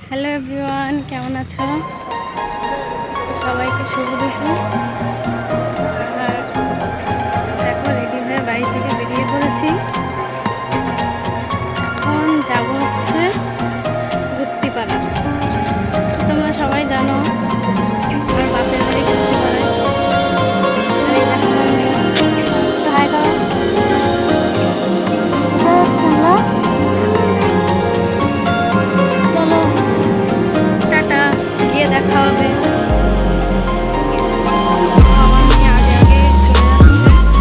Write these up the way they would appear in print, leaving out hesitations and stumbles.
Hello everyone, কেমন আছো? সবাইকে শুভ দুপুর। আর দেখো, রেডি হয়ে বাড়ি থেকে বেরিয়ে পড়েছি। এখন যাবো হচ্ছে গুত্তিপাড়া। তোমরা সবাই জানো আমার বাপের বাড়ি গুত্তিপাড়ায়। আর এই দেখো মন্দির। হাই দাও। কোথায় যাচ্ছি আমরা? চলো টাটা, গিয়ে দেখা হবে। আমার মেয়ে আগে আগে চলে যাচ্ছে।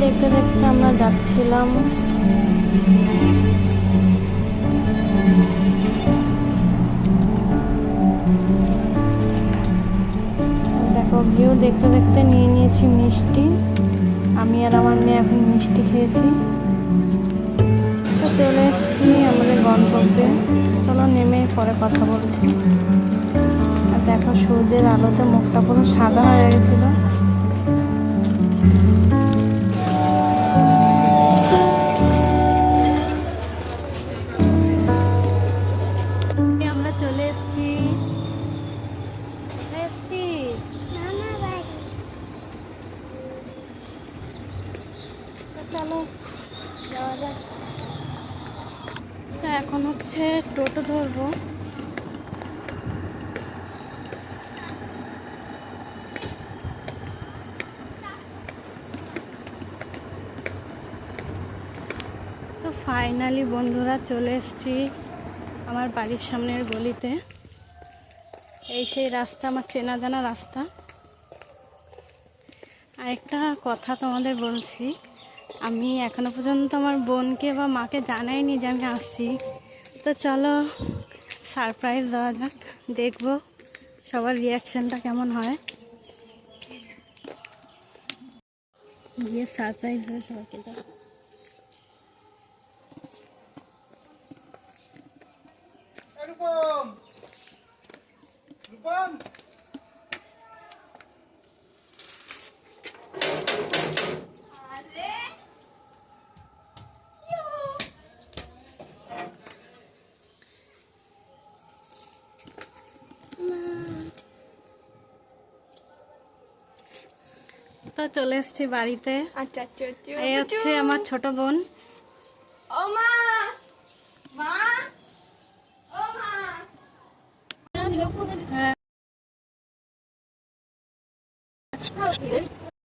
দেখতে দেখতে আমরা যাচ্ছিলাম। দেখো, ভিউ দেখতে দেখতে নিয়ে নিয়েছি মিষ্টি। আমি আর আমার মেয়ে এখন মিষ্টি খেয়েছি। তো চলে এসেছি আমাদের গন্তব্যে। চলো নেমে পরে কথা বলছি। আর দেখো, সূর্যের আলোতে মুখটা পুরো সাদা হয়ে গেছিল। আমরা চলে এসেছি। চলো যাওয়া যাক। তো এখন হচ্ছে টোটো ধরবো। তো ফাইনালি বন্ধুরা চলে এসেছি আমার বাড়ির সামনের গলিতে। এই সেই রাস্তা, আমার চেনা জানা রাস্তা। আর একটা কথা তোমাদের বলছি, আমি এখনো পর্যন্ত আমার বোনকে বা মাকে জানাইনি যে আমি আসছি। তো চলো সারপ্রাইজ দেওয়া যাক, দেখবো সবার রিয়াকশানটা কেমন হয়। গিয়ে সারপ্রাইজ হয়ে সবাইকে দাও। তো চলে এসেছি বাড়িতে। এই হচ্ছে আমার ছোট বোন। ও মা, মা, ও মা। হ্যাঁ।